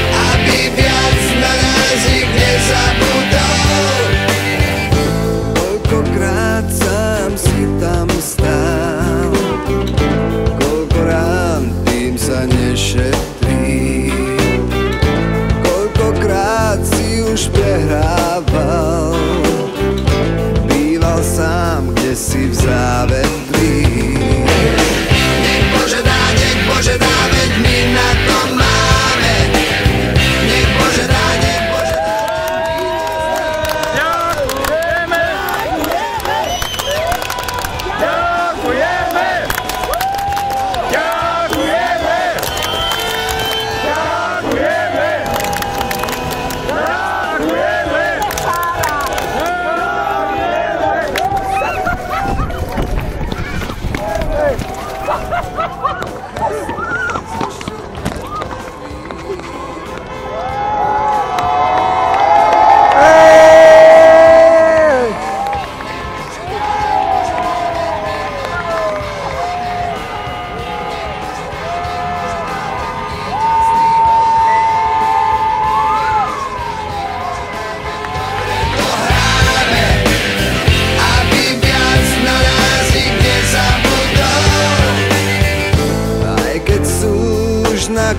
Aby viac na nás ich nezabudol. Koľkokrát sám si tam stál, koľko rán tým sa nešetrí, koľkokrát si už prehrával, býval sám kdesi v závetrí. Nech Bože dá, veď my na to máme. Nech Bože dá, nech Bože dá. Ďakujeme! Ďakujeme! Ďakujeme! Ďakujeme! Aby viac na nás ich nezabudol. Aj keď sú už na